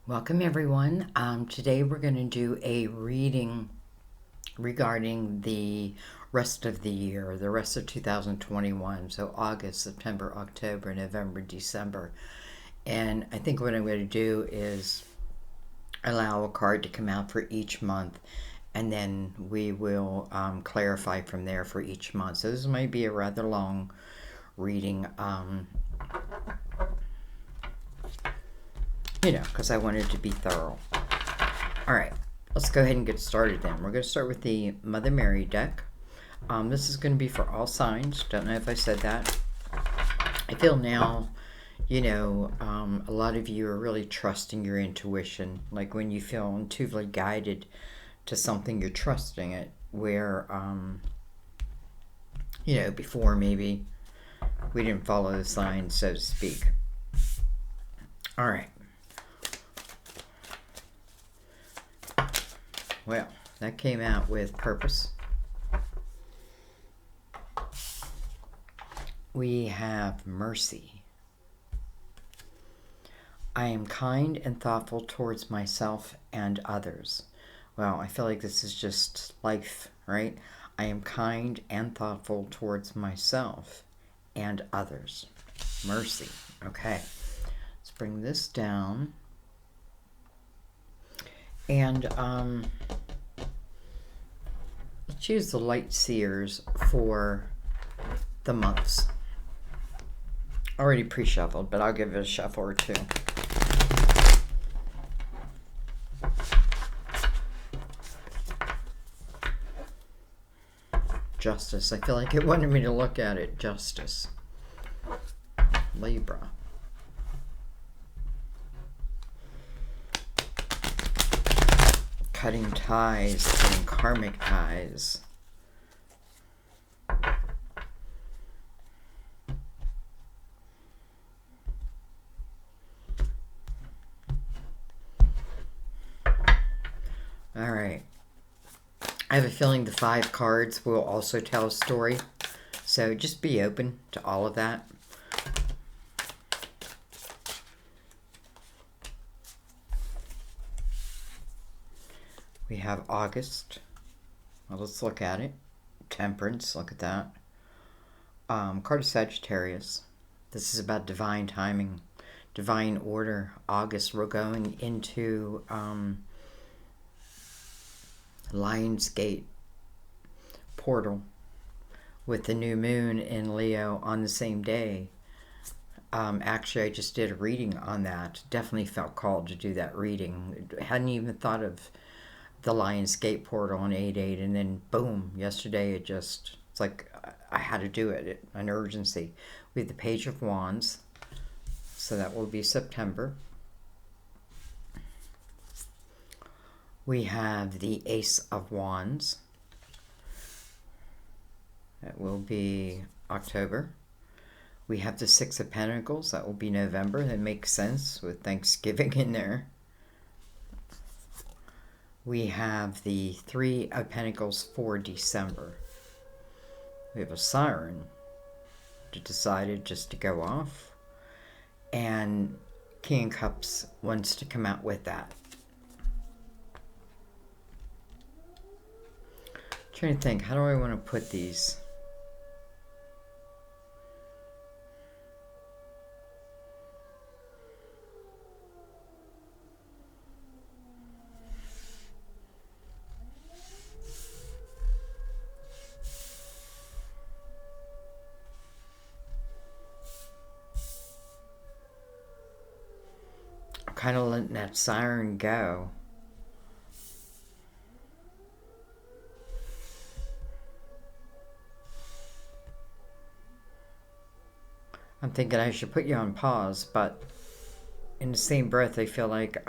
Welcome everyone. Today we're going to do a reading regarding the rest of the year, the rest of 2021. So August, September, October, November, December. And I think what I'm going to do is allow a card to come out for each month, and then we will clarify from there for each month. So this might be a rather long reading, because I wanted to be thorough. All right, let's go ahead and get started then. We're going to start with the Mother Mary deck. This is going to be for all signs. Don't know if I said that. I feel now, a lot of you are really trusting your intuition. Like when you feel intuitively guided to something, you're trusting it. Where, before maybe we didn't follow the signs, so to speak. All right. Well, that came out with purpose. We have mercy. I am kind and thoughtful towards myself and others. Well, I feel like this is just life, right? I am kind and thoughtful towards myself and others. Mercy. Okay. Let's bring this down. And let's use the light seers for the months. Already pre-shuffled, but I'll give it a shuffle or two. Justice. I feel like it wanted me to look at it. Justice. Libra. Cutting ties, cutting karmic ties. All right. I have a feeling the 5 cards will also tell a story. So just be open to all of that. We have August. Well, let's look at it. Temperance, look at that. Card of Sagittarius. This is about divine timing, divine order. August, we're going into Lionsgate portal with the new moon in Leo on the same day. Actually, I just did a reading on that. Definitely felt called to do that reading. Hadn't even thought of the Lionsgate portal on 8/8, and then boom, yesterday it's like I had to do it, an urgency. We have the Page of Wands, so that will be September. We have the Ace of Wands, that will be October. We have the Six of Pentacles, that will be November. That makes sense with Thanksgiving in there. We have the Three of Pentacles for December. We have a Siren that decided just to go off. And King of Cups wants to come out with that. I'm trying to think, how do I want to put these? Kind of letting that siren go. I'm thinking I should put you on pause, but in the same breath, I feel like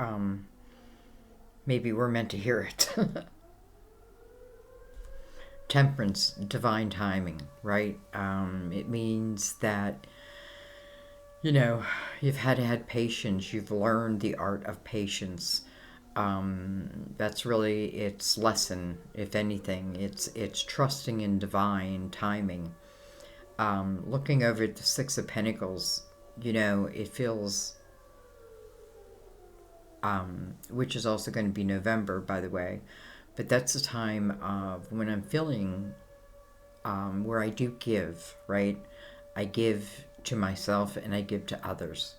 maybe we're meant to hear it. Temperance, divine timing, right? It means that you've had patience. You've learned the art of patience. That's really its lesson, if anything. It's trusting in divine timing. Looking over at the Six of Pentacles, it feels which is also going to be November, by the way. But that's the time of when I'm feeling where I do give, right? I give to myself and I give to others.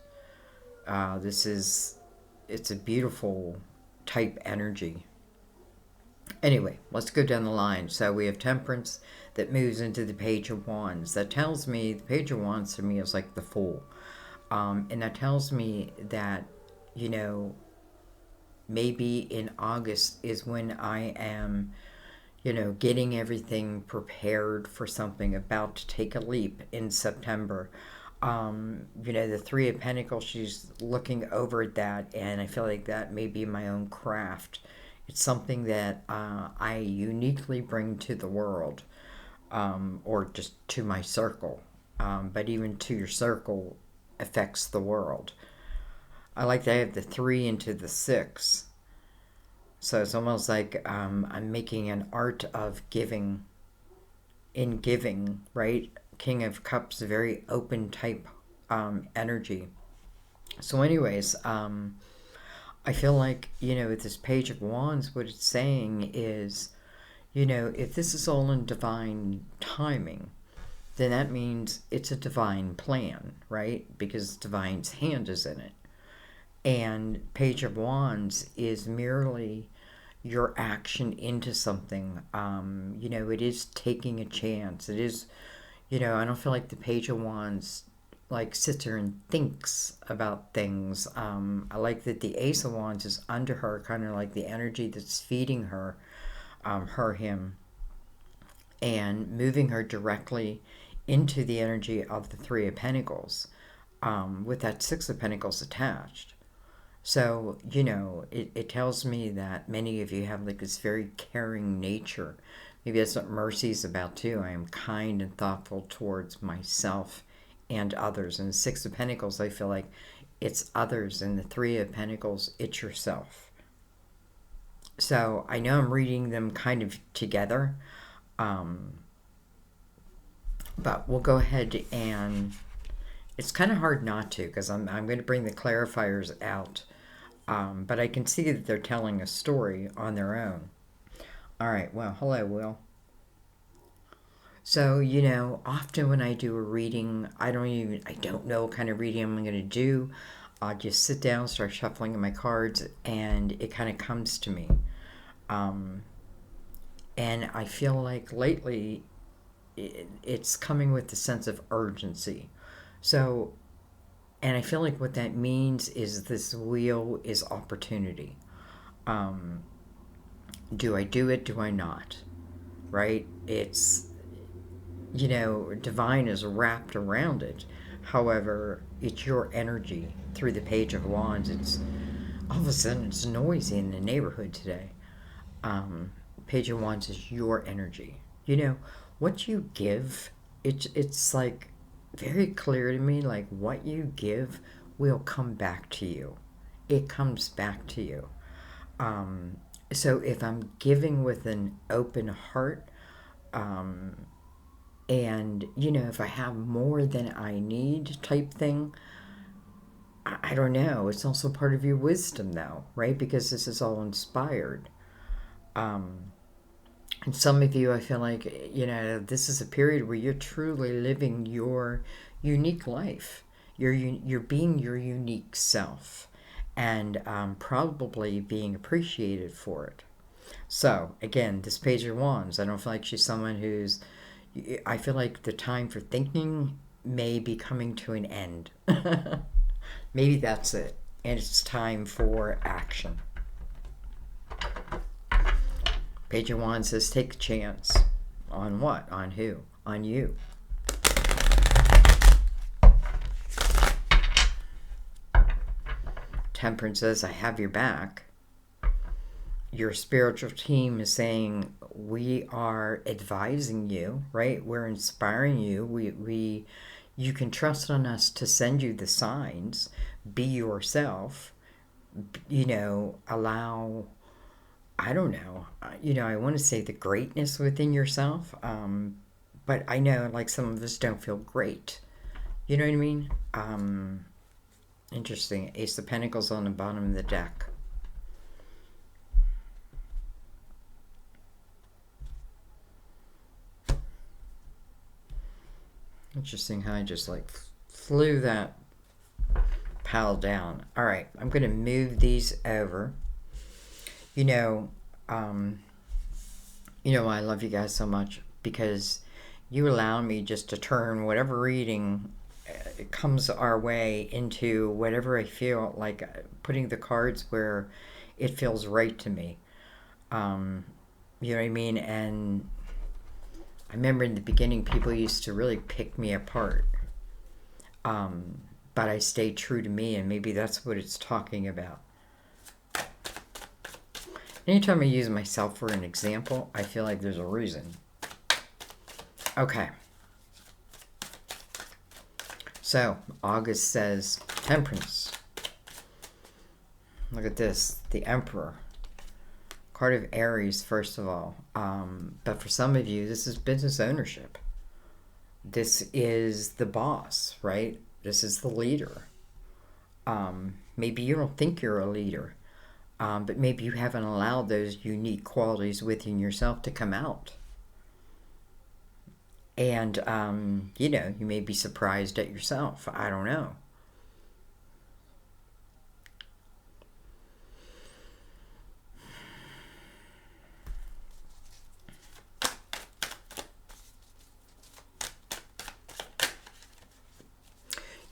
It's a beautiful type energy. Anyway, let's go down the line. So we have Temperance that moves into the Page of Wands. That tells me, the Page of Wands to me is like the Fool. And that tells me that, you know, maybe in August is when I am, you know, getting everything prepared for something, about to take a leap in September. You know, the Three of Pentacles, she's looking over at that, and I feel like that may be my own craft. It's something that I uniquely bring to the world, or just to my circle. But even to your circle affects the world. I like to have the 3 into the 6. So it's almost like I'm making an art of giving in giving, right? King of Cups, a very open type energy. So anyways, I feel like, you know, with this Page of Wands, what it's saying is, you know, if this is all in divine timing, then that means it's a divine plan, right? Because divine's hand is in it. And Page of Wands is merely your action into something. You know, it is taking a chance. It is, you know, I don't feel like the Page of Wands like sits here and thinks about things. I like that the Ace of Wands is under her, kind of like the energy that's feeding her, him, and moving her directly into the energy of the Three of Pentacles, with that Six of Pentacles attached. So, you know, it tells me that many of you have like this very caring nature. Maybe that's what mercy is about too. I am kind and thoughtful towards myself and others. And the Six of Pentacles, I feel like it's others. And the Three of Pentacles, it's yourself. So I know I'm reading them kind of together. But we'll go ahead and it's kind of hard not to, because I'm going to bring the clarifiers out. But I can see that they're telling a story on their own. All right, well, hello, Will. So, you know, often when I do a reading, I don't know what kind of reading I'm going to do. I'll just sit down, start shuffling my cards, and it kind of comes to me. And I feel like lately it's coming with a sense of urgency. So, and I feel like what that means is this wheel is opportunity. Do I do it? Do I not? Right? It's, you know, divine is wrapped around it. However, it's your energy through the Page of Wands. It's all of a sudden it's noisy in the neighborhood today. Page of Wands is your energy. You know, what you give, it's like very clear to me, like what you give will come back to you. It comes back to you. So if I'm giving with an open heart, and, you know, if I have more than I need type thing, I don't know. It's also part of your wisdom, though, right? Because this is all inspired. And some of you, I feel like, you know, this is a period where you're truly living your unique life. You're being your unique self, and probably being appreciated for it. So, again, this Page of Wands, I don't feel like she's someone who's... I feel like the time for thinking may be coming to an end. Maybe that's it. And it's time for action. Page of Wands says, take a chance. On what? On who? On you. Temperance says, I have your back. Your spiritual team is saying, we are advising you, right? We're inspiring you. You can trust on us to send you the signs. Be yourself. You know, allow, I don't know, you know, I want to say the greatness within yourself. But I know, like, some of us don't feel great. You know what I mean? Interesting. Ace of Pentacles on the bottom of the deck. Interesting how I just like flew that pile down. All right, I'm going to move these over. You know, um, I love you guys so much because you allow me just to turn whatever reading comes our way into whatever I feel like, putting the cards where it feels right to me. Um, you know what I mean? And I remember in the beginning, people used to really pick me apart. Um, but I stayed true to me, and maybe that's what it's talking about. Anytime I use myself for an example, I feel like there's a reason. Okay. So, August says Temperance. Look at this. The Emperor. Card of Aries, first of all. But for some of you, this is business ownership. This is the boss, right? This is the leader. Maybe you don't think you're a leader, but maybe you haven't allowed those unique qualities within yourself to come out. And, you may be surprised at yourself. I don't know.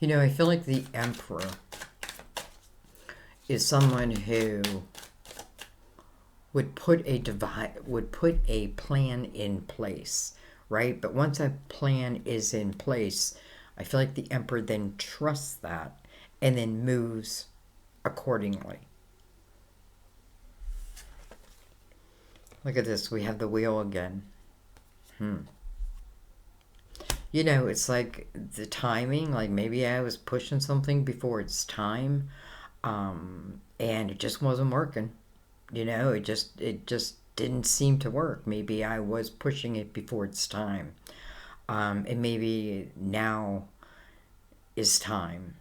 I feel like the Emperor is someone who would put a plan in place, right? But once a plan is in place, I feel like the Emperor then trusts that and then moves accordingly. Look at this. We have the wheel again. It's like the timing, like maybe I was pushing something before its time, and it just wasn't working. It just didn't seem to work. Maybe I was pushing it before its time. And maybe now is time.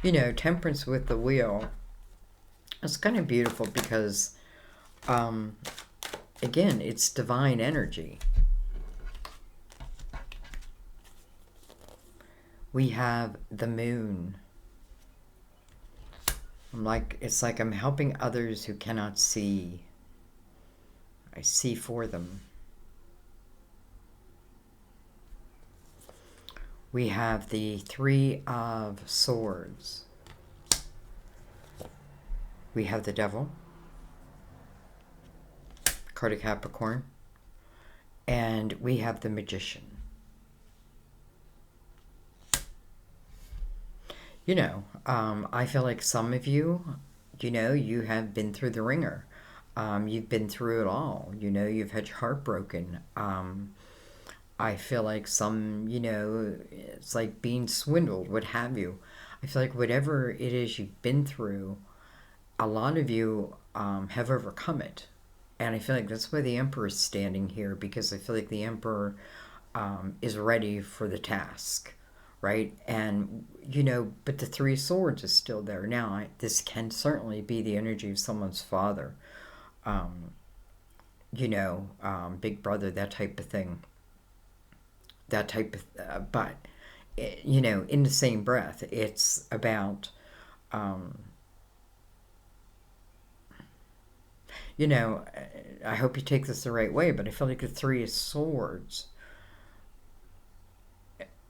Temperance with the wheel. It's kind of beautiful because, again, it's divine energy. We have the moon. It's like I'm helping others who cannot see. I see for them. We have the Three of Swords. We have the Devil, card of Capricorn, and we have the Magician. I feel like some of you, you have been through the ringer. You've been through it all. You've had your heart broken. I feel like some, it's like being swindled, what have you. I feel like whatever it is you've been through, a lot of you have overcome it. And I feel like that's why the Emperor is standing here, because I feel like the Emperor is ready for the task, right? And, but the Three of Swords is still there. Now, this can certainly be the energy of someone's father, big brother, that type of thing. But, in the same breath, it's about, I hope you take this the right way, but I feel like the Three of Swords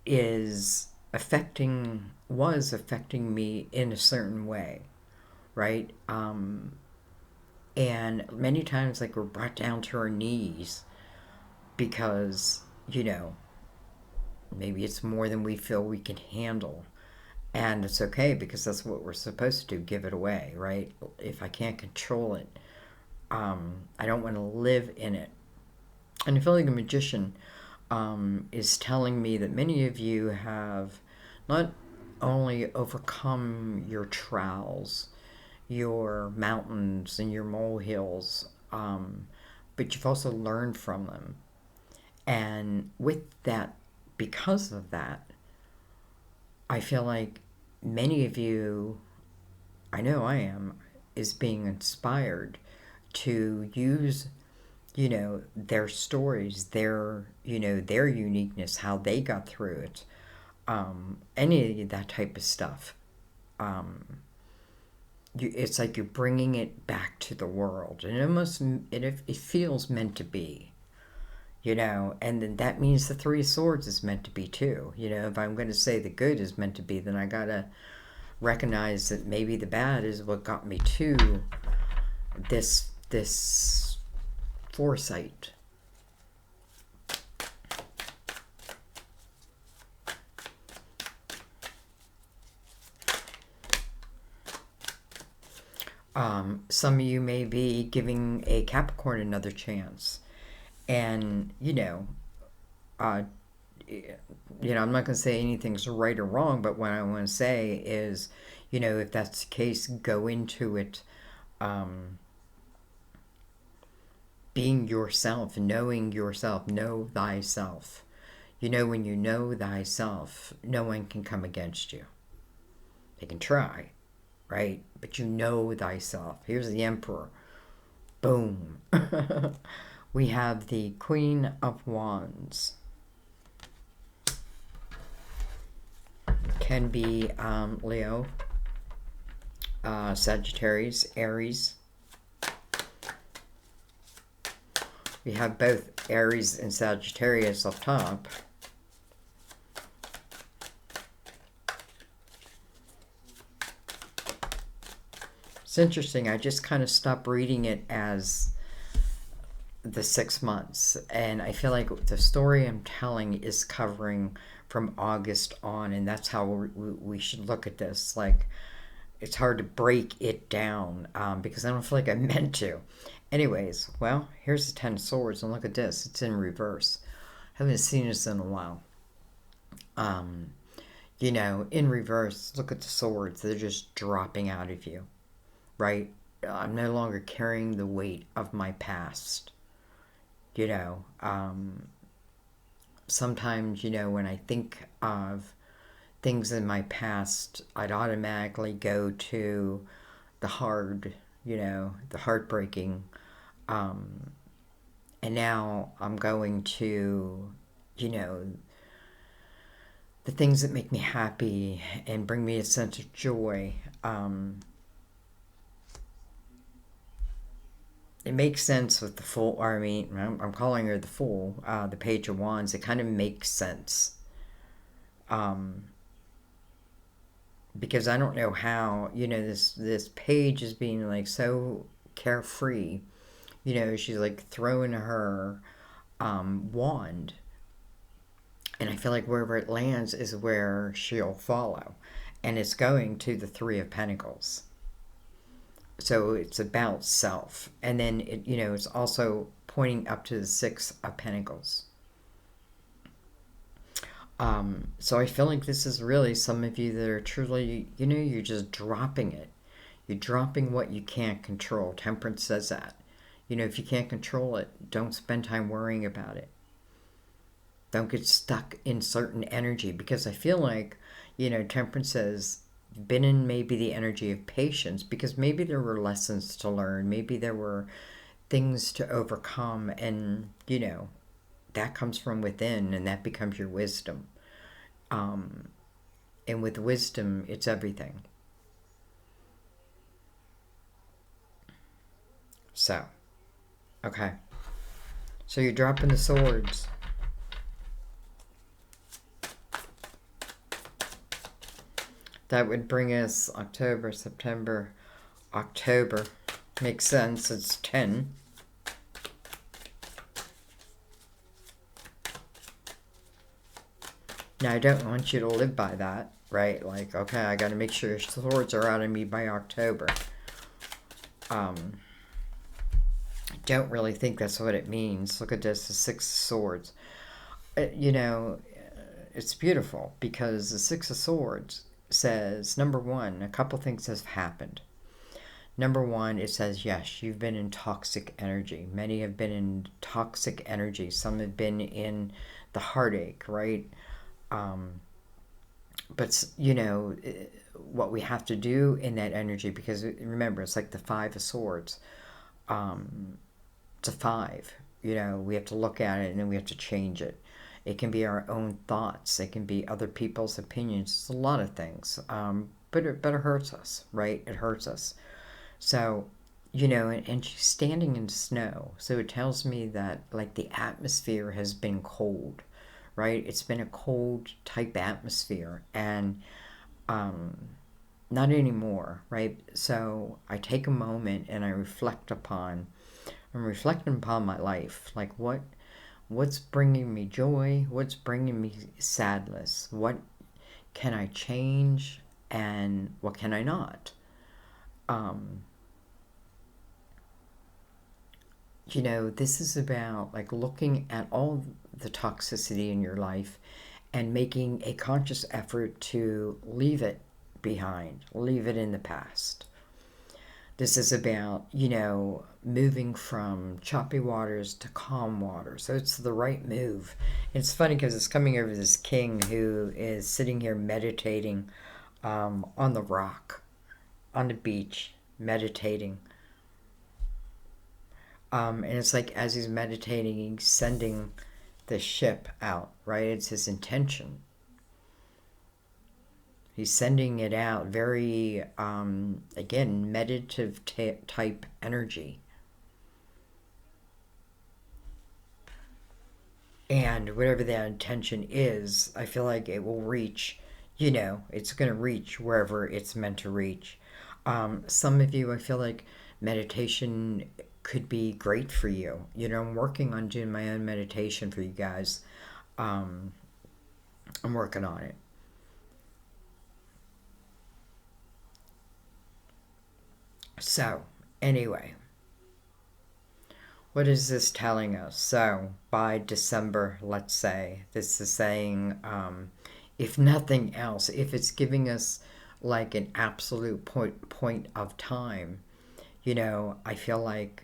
was affecting me in a certain way, right? And many times, like, we're brought down to our knees because, maybe it's more than we feel we can handle. And it's okay, because that's what we're supposed to do, give it away, right? If I can't control it, I don't want to live in it. And I feel like the Magician is telling me that many of you have not only overcome your trials, your mountains and your molehills, but you've also learned from them. And with that, because of that, I feel like many of you, I know I am, is being inspired to use their stories, their uniqueness, how they got through it, any of that type of stuff. It's like you're bringing it back to the world, and it feels meant to be, and then that means the Three of Swords is meant to be too. If I'm going to say the good is meant to be, then I gotta recognize that maybe the bad is what got me to this foresight. Some of you may be giving a Capricorn another chance, and I'm not going to say anything's right or wrong, but what I want to say is, if that's the case, go into it being yourself, knowing yourself, know thyself. When you know thyself, no one can come against you. They can try, right? But you know thyself. Here's the Emperor. Boom. We have the Queen of Wands. Can be Leo, Sagittarius, Aries. We have both Aries and Sagittarius up top. It's interesting. I just kind of stopped reading it as the 6 months, and I feel like the story I'm telling is covering from August on, and that's how we should look at this. Like, it's hard to break it down because I don't feel like I meant to. Anyways, well, here's the Ten of Swords, and look at this. It's in reverse. I haven't seen this in a while. In reverse, look at the swords. They're just dropping out of you, right? I'm no longer carrying the weight of my past. Sometimes, when I think of things in my past, I'd automatically go to the hard, the heartbreaking. And now I'm going to, the things that make me happy and bring me a sense of joy. It makes sense with the Fool. Or I mean, I'm calling her the Fool, the Page of Wands. It kind of makes sense. Because I don't know how, this page is being like so carefree. She's like throwing her wand, and I feel like wherever it lands is where she'll follow, and it's going to the Three of Pentacles. So it's about self, and then it's also pointing up to the Six of Pentacles. So I feel like this is really some of you that are truly, you're just dropping it. You're dropping what you can't control. Temperance says that. If you can't control it, don't spend time worrying about it. Don't get stuck in certain energy, because I feel like, Temperance says, been in maybe the energy of patience, because maybe there were lessons to learn. Maybe there were things to overcome, and, that comes from within, and that becomes your wisdom. And with wisdom, it's everything. So, okay. So you're dropping the swords. That would bring us October, September, October. Makes sense. It's 10. Now, I don't want you to live by that, right? Like, okay, I got to make sure swords are out of me by October. I don't really think that's what it means. Look at this, the Six of Swords. It's beautiful, because the Six of Swords says, number one, a couple things have happened. Number one, it says, yes, you've been in toxic energy. Many have been in toxic energy. Some have been in the heartache, right? But what we have to do in that energy, because remember, it's like the Five of Swords. It's a 5, we have to look at it and then we have to change it. It can be our own thoughts. It can be other people's opinions. It's a lot of things. But it hurts us, right? It hurts us. So, and she's standing in snow. So it tells me that, like, the atmosphere has been cold, right? It's been a cold type atmosphere. And not anymore, right? So I take a moment and I'm reflecting upon my life. Like, what's bringing me joy? What's bringing me sadness? What can I change and what can I not? This is about, like, looking at all the toxicity in your life and making a conscious effort to leave it behind, leave it in the past. This is about, moving from choppy waters to calm water. So it's the right move. It's funny because it's coming over this king who is sitting here meditating on the rock, on the beach, meditating. And it's like, as he's meditating, he's sending the ship out, right? It's his intention. He's sending it out very, again, meditative type energy. And whatever that intention is, I feel like it will reach, it's going to reach wherever it's meant to reach. Some of you, I feel like meditation could be great for you. I'm working on doing my own meditation for you guys. I'm working on it. So, anyway, what is this telling us? So, by December, let's say, this is saying, if nothing else, if it's giving us like an absolute point of time, I feel like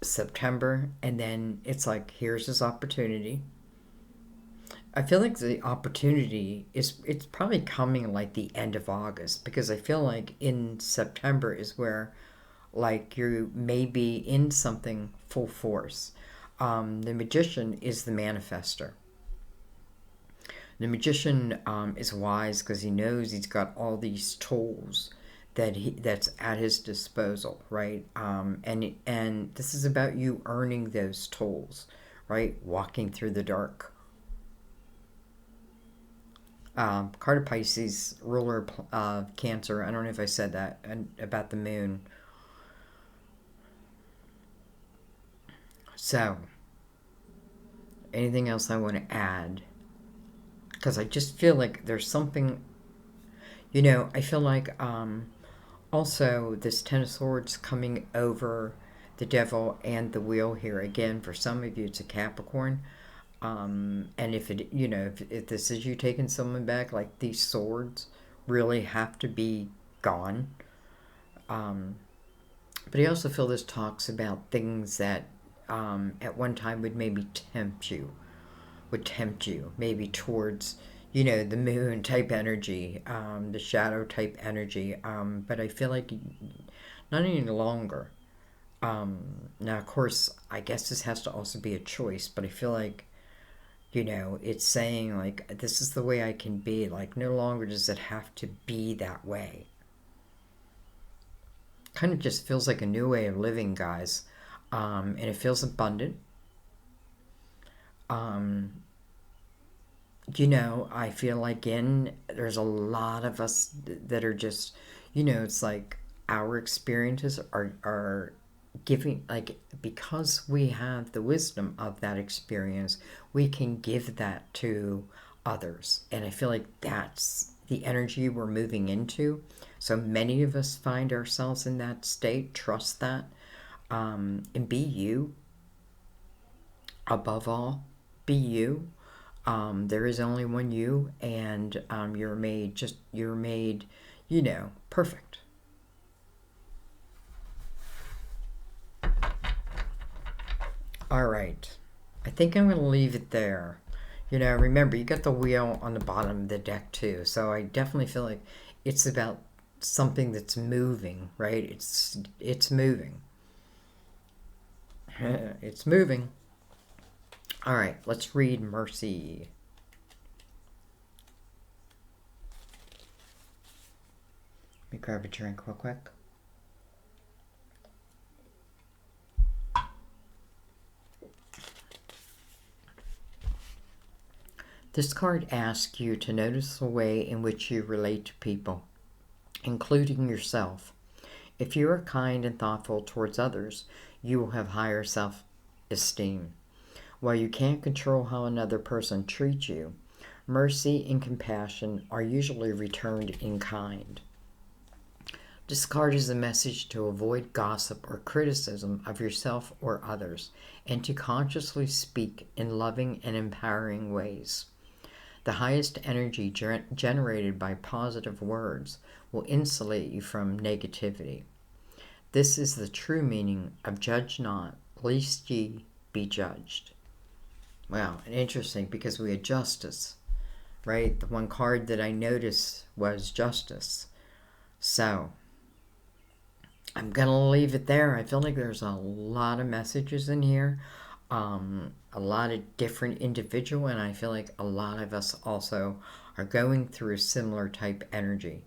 September, and then it's like, here's this opportunity. I feel like the opportunity it's probably coming like the end of August, because I feel like in September is where, like, you may be in something full force. The magician is the manifester. The magician is wise because he knows he's got all these tools that's at his disposal, right? And this is about you earning those tools, right? Walking through the dark. Card of Pisces, ruler of Cancer. I don't know if I said that, and about the moon. So, anything else I want to add? Because I just feel like there's something, I feel like also this Ten of Swords coming over the Devil and the Wheel here. Again, for some of you, it's a Capricorn. And if it, if this is you taking someone back, like, these swords really have to be gone. But I also feel this talks about things that at one time would maybe tempt you, maybe towards, the moon type energy, the shadow type energy. But I feel like not any longer. Now, of course, I guess this has to also be a choice, but I feel like, it's saying, like, this is the way I can be. Like, no longer does it have to be that way. Kind of just feels like a new way of living, guys. And it feels abundant. I feel like there's a lot of us that are just, it's like our experiences are giving, like, because we have the wisdom of that experience, we can give that to others. And I feel like that's the energy we're moving into. So many of us find ourselves in that state. Trust that. And be you. Above all, be you. There is only one you, and you're made, perfect. All right. I think I'm going to leave it there. Remember, you got the wheel on the bottom of the deck too. So I definitely feel like it's about something that's moving, right? It's moving. It's moving. All right, let's read Mercy. Let me grab a drink real quick. This card asks you to notice the way in which you relate to people, including yourself. If you are kind and thoughtful towards others, you will have higher self-esteem. While you can't control how another person treats you, mercy and compassion are usually returned in kind. This card is a message to avoid gossip or criticism of yourself or others, and to consciously speak in loving and empowering ways. The highest energy generated by positive words will insulate you from negativity. This is the true meaning of judge not, lest ye be judged. Wow, interesting, because we had justice, right? The one card that I noticed was justice. So, I'm going to leave it there. I feel like there's a lot of messages in here. A lot of different individual, and I feel like a lot of us also are going through a similar type energy.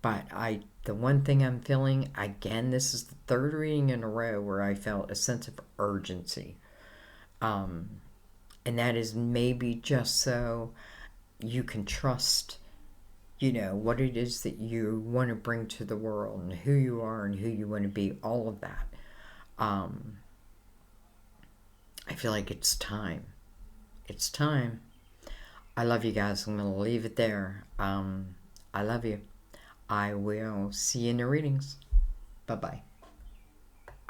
But the one thing I'm feeling, again, this is the third reading in a row where I felt a sense of urgency. And that is maybe just so you can trust, what it is that you want to bring to the world and who you are and who you want to be, all of that. I feel like it's time. It's time. I love you guys. I'm going to leave it there. I love you. I will see you in the readings. Bye-bye.